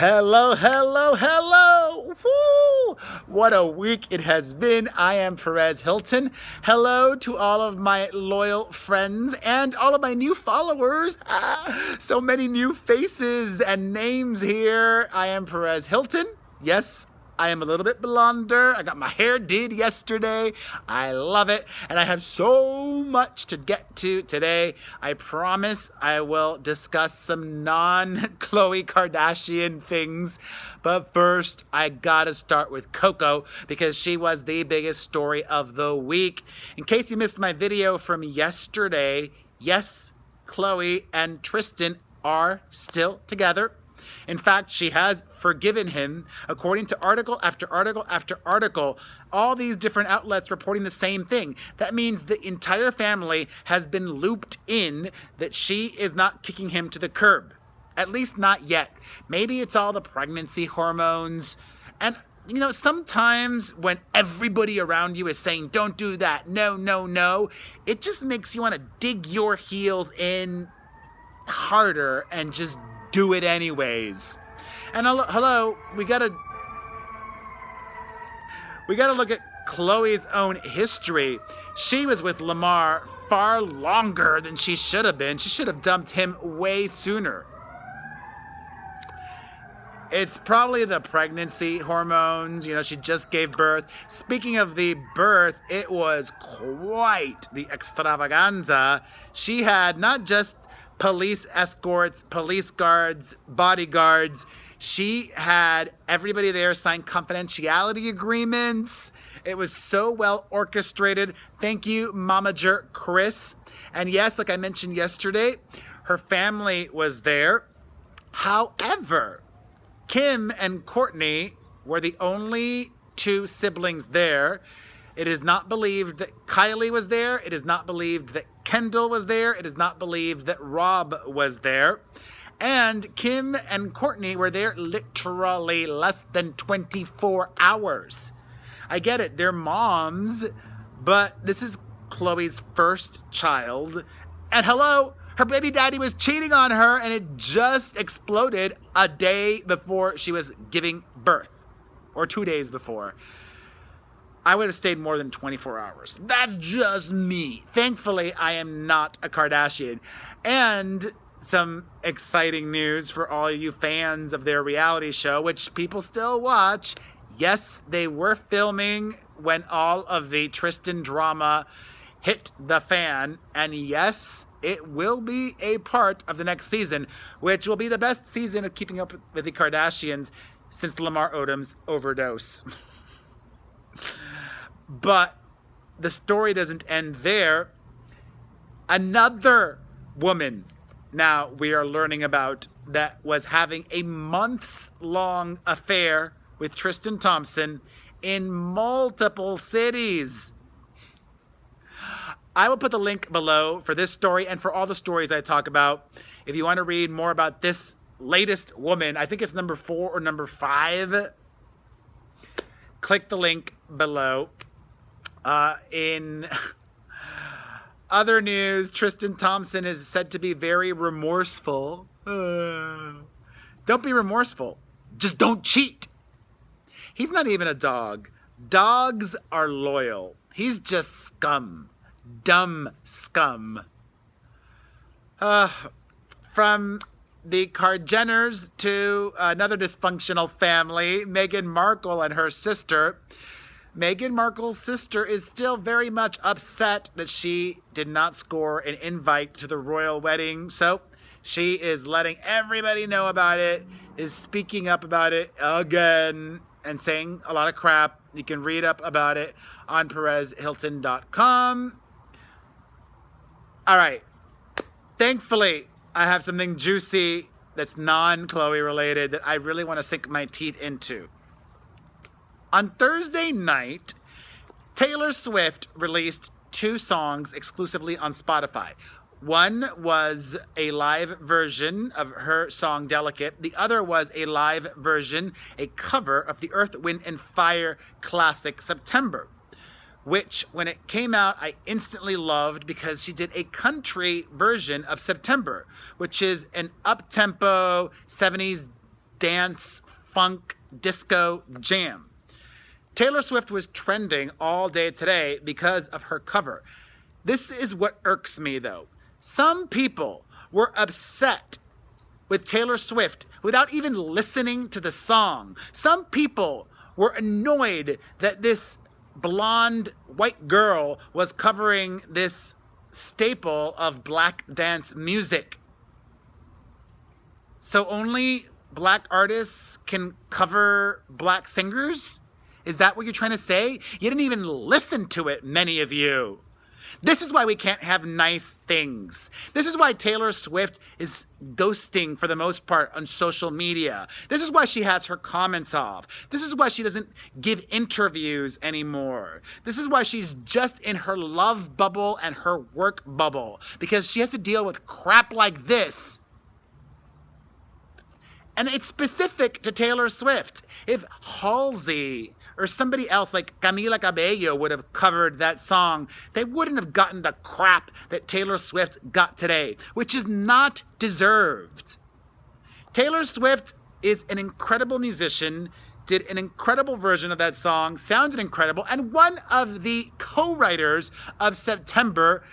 Hello, hello, hello! Woo! What a week it has been. I am Perez Hilton. Hello to all of my loyal friends and all of my new followers. So many new faces and names here. I am Perez Hilton. Yes, I am a little bit blonder. I got my hair did yesterday. I love it. And I have so much to get to today. I promise I will discuss some non-KHLOE Kardashian things. But first, I gotta start with Coco because she was the biggest story of the week. In case you missed my video from yesterday, yes, KHLOE and Tristan are still together. In fact, she has forgiven him, according to article after article after article, all these different outlets reporting the same thing. That means the entire family has been looped in that she is not kicking him to the curb. At least not yet. Maybe it's all the pregnancy hormones. And, you know, sometimes when everybody around you is saying, don't do that, no, no, no, it just makes you want to dig your heels in harder and just do it anyways. And hello, we gotta look at KHLOE's own history. She was with Lamar far longer than she should have been. She should have dumped him way sooner. It's probably the pregnancy hormones. You know, she just gave birth. Speaking of the birth, it was quite the extravaganza. She had not just police escorts, police guards, bodyguards. She had everybody there sign confidentiality agreements. It was so well orchestrated. Thank you, Momager Chris. And yes, like I mentioned yesterday, her family was there. However, Kim and Kourtney were the only two siblings there. It is not believed that Kylie was there. It is not believed that Kendall was there. It is not believed that Rob was there. And Kim and Kourtney were there literally less than 24 hours. I get it, they're moms, but this is KHLOE's first child. And hello, her baby daddy was cheating on her and it just exploded a day before she was giving birth, or 2 days before. I would have stayed more than 24 hours. That's just me. Thankfully, I am not a Kardashian. And some exciting news for all you fans of their reality show, which people still watch. Yes, they were filming when all of the Tristan drama hit the fan. And yes, it will be a part of the next season, which will be the best season of Keeping Up with the Kardashians since Lamar Odom's overdose. But the story doesn't end there. Another woman now we are learning about that was having a months-long affair with Tristan Thompson in multiple cities. I will put the link below for this story and for all the stories I talk about. If you want to read more about this latest woman, I think it's number 4 or number 5. Click the link below. In other news, Tristan Thompson is said to be very remorseful. Don't be remorseful. Just don't cheat. He's not even a dog. Dogs are loyal. He's just scum. Dumb scum. From the Kardashians to another dysfunctional family, Meghan Markle and her sister. Meghan Markle's sister is still very much upset that she did not score an invite to the royal wedding. So she is letting everybody know about it, is speaking up about it again, and saying a lot of crap. You can read up about it on PerezHilton.com. All right. Thankfully, I have something juicy that's non-KHLOE related that I really want to sink my teeth into. On Thursday night, Taylor Swift released 2 songs exclusively on Spotify. One was a live version of her song Delicate. The other was a live version, a cover of the Earth, Wind & Fire classic September, which when it came out, I instantly loved because she did a country version of September, which is an up-tempo 70s dance, funk, disco jam. Taylor Swift was trending all day today because of her cover. This is what irks me, though. Some people were upset with Taylor Swift without even listening to the song. Some people were annoyed that this blonde white girl was covering this staple of black dance music. So only black artists can cover black singers? Is that what you're trying to say? You didn't even listen to it, many of you. This is why we can't have nice things. This is why Taylor Swift is ghosting for the most part on social media. This is why she has her comments off. This is why she doesn't give interviews anymore. This is why she's just in her love bubble and her work bubble, because she has to deal with crap like this. And it's specific to Taylor Swift. If Halsey or somebody else like Camila Cabello would have covered that song, they wouldn't have gotten the crap that Taylor Swift got today, which is not deserved. Taylor Swift is an incredible musician, did an incredible version of that song, sounded incredible, and one of the co-writers of September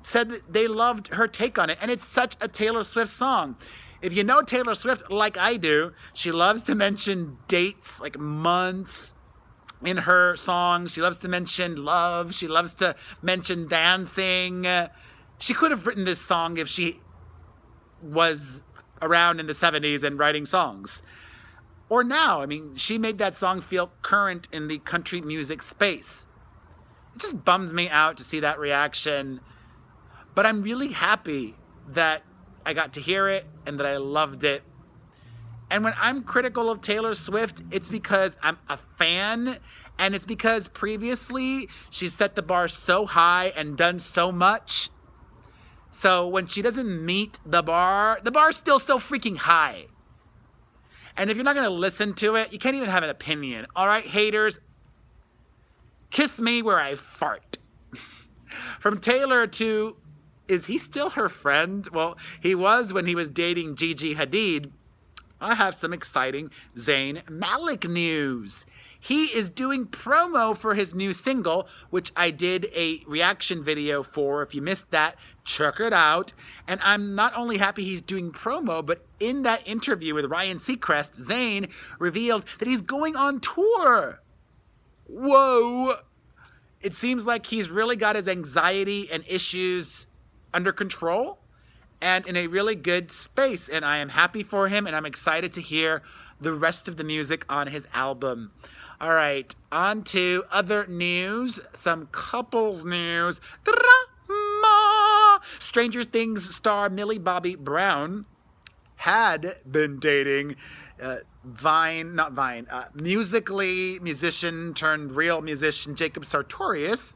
said that they loved her take on it, and it's such a Taylor Swift song. If you know Taylor Swift like I do, she loves to mention dates, like months, in her songs. She loves to mention love. She loves to mention dancing. She could have written this song if she was around in the 70s and writing songs. Or now. I mean, she made that song feel current in the country music space. It just bums me out to see that reaction. But I'm really happy that I got to hear it and that I loved it. And when I'm critical of Taylor Swift, it's because I'm a fan, and it's because previously she set the bar so high and done so much. So when she doesn't meet the bar's still so freaking high. And if you're not going to listen to it, you can't even have an opinion. All right, haters, kiss me where I fart. From Taylor to, is he still her friend? Well, he was when he was dating Gigi Hadid. I have some exciting ZAYN MALIK news. He is doing promo for his new single, which I did a reaction video for. If you missed that, check it out. And I'm not only happy he's doing promo, but in that interview with Ryan Seacrest, Zayn revealed that he's going on tour. Whoa. It seems like he's really got his anxiety and issues under control and in a really good space, and I am happy for him, and I'm excited to hear the rest of the music on his album. All right, on to other news, some couples news. Drama! Stranger Things star Millie Bobby Brown had been dating musician turned real musician Jacob Sartorius,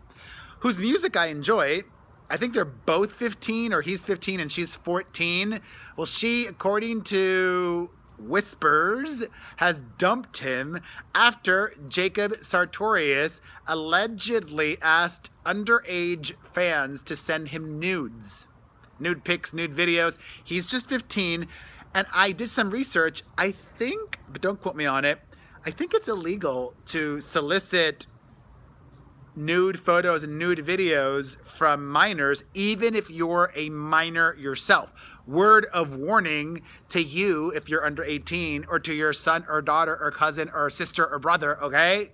whose music I enjoy. I think they're both 15, or he's 15 and she's 14. Well, she, according to whispers, has dumped him after Jacob Sartorius allegedly asked underage fans to send him nudes. Nude pics, nude videos. He's just 15, and I did some research. I think, but don't quote me on it, I think it's illegal to solicit nude photos and nude videos from minors, even if you're a minor yourself. Word of warning to you if you're under 18, or to your son or daughter or cousin or sister or brother, okay?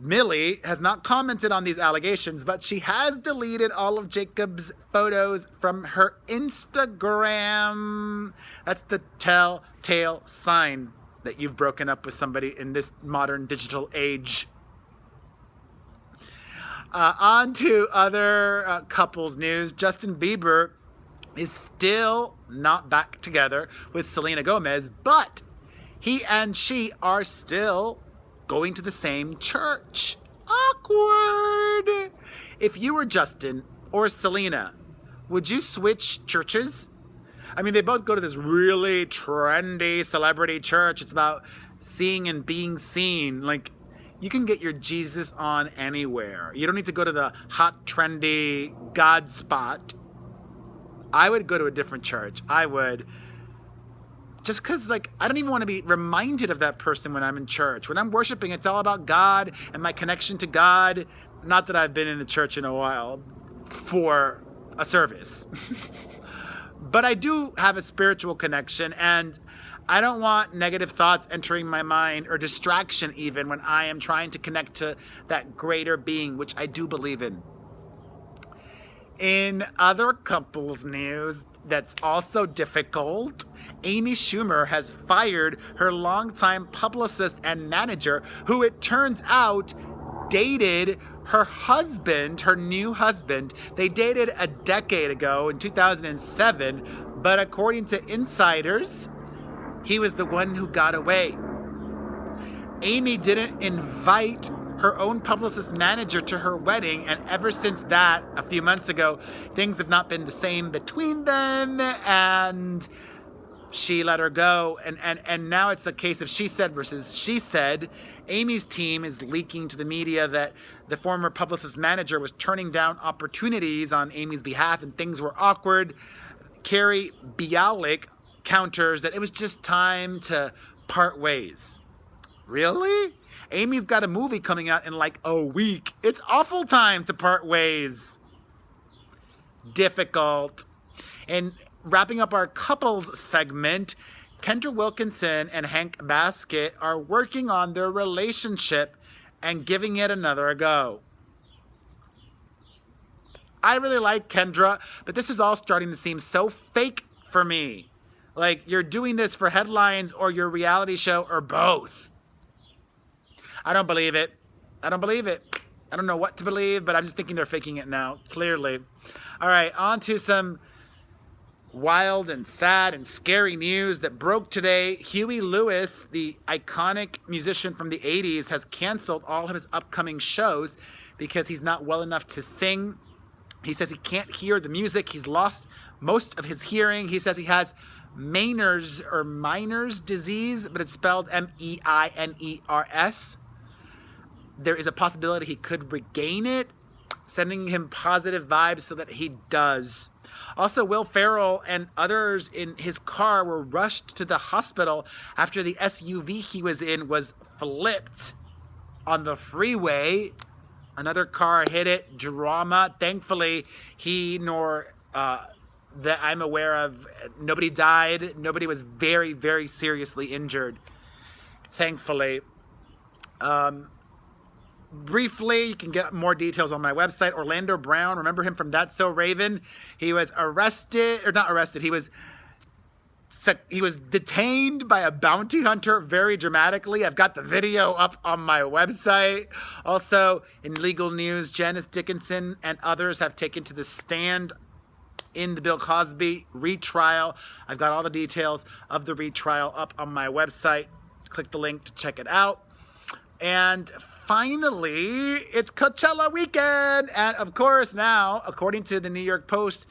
Millie has not commented on these allegations, but she has deleted all of Jacob's photos from her Instagram. That's the telltale sign that you've broken up with somebody in this modern digital age. On to other couples news. Justin Bieber is still not back together with Selena Gomez, but he and she are still going to the same church. Awkward. If you were Justin or Selena, would you switch churches? I mean, they both go to this really trendy celebrity church. It's about seeing and being seen. Like, you can get your Jesus on anywhere. You don't need to go to the hot, trendy God spot. I would go to a different church. I would just because, like, I don't even want to be reminded of that person when I'm in church. When I'm worshiping, it's all about God and my connection to God. Not that I've been in a church in a while for a service. But I do have a spiritual connection, and I don't want negative thoughts entering my mind, or distraction even, when I am trying to connect to that greater being, which I do believe in. In other couples news that's also difficult, Amy Schumer has fired her longtime publicist and manager, who it turns out dated her husband, her new husband. They dated a decade ago in 2007, but according to insiders, he was the one who got away. Amy didn't invite her own publicist manager to her wedding, and ever since that, a few months ago, things have not been the same between them, and she let her go, and now it's a case of she said versus she said. Amy's team is leaking to the media that the former publicist manager was turning down opportunities on Amy's behalf, and things were awkward. Carrie Bialik counters that it was just time to part ways. Really? Amy's got a movie coming out in like a week. It's awful time to part ways. Difficult. And wrapping up our couples segment, Kendra Wilkinson and Hank Baskett are working on their relationship and giving it another go. I really like Kendra, but this is all starting to seem so fake for me. Like, you're doing this for headlines or your reality show, or both. I don't believe it. I don't believe it. I don't know what to believe, but I'm just thinking they're faking it now, clearly. All right, on to some wild and sad and scary news that broke today. Huey Lewis, the iconic musician from the 80s, has canceled all of his upcoming shows because he's not well enough to sing. He says he can't hear the music. He's lost most of his hearing. He says he has Meniere's disease, but it's spelled M-E-I-N-E-R-S. There is a possibility he could regain it, sending him positive vibes so that he does. Also, Will Ferrell and others in his car were rushed to the hospital after the SUV he was in was flipped on the freeway. Another car hit it. Drama. Thankfully, he nor that I'm aware of, nobody died. Nobody was very, very seriously injured, thankfully. Briefly, you can get more details on my website. Orlando Brown, remember him from That's So Raven? He was arrested, or not arrested, he was detained by a bounty hunter very dramatically. I've got the video up on my website. Also, in legal news, Janice Dickinson and others have taken to the stand in the Bill Cosby retrial. I've got all the details of the retrial up on my website. Click the link to check it out. And finally, it's Coachella weekend. And of course now, according to the New York Post,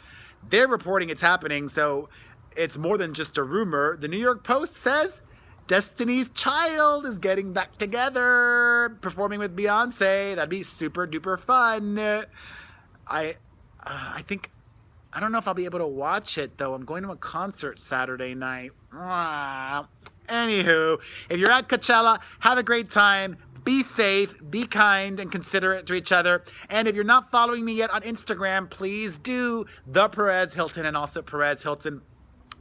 they're reporting it's happening. So it's more than just a rumor. The New York Post says Destiny's Child is getting back together, performing with Beyonce. That'd be super duper fun. I think, I don't know if I'll be able to watch it though. I'm going to a concert Saturday night. Anywho, if you're at Coachella, have a great time. Be safe, be kind, and considerate to each other. And if you're not following me yet on Instagram, please do. The Perez Hilton, and also Perez Hilton.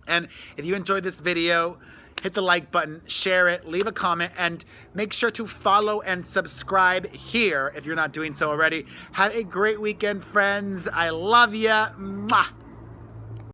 And if you enjoyed this video, hit the like button, share it, leave a comment, and make sure to follow and subscribe here if you're not doing so already. Have a great weekend, friends. I love ya. Mwah.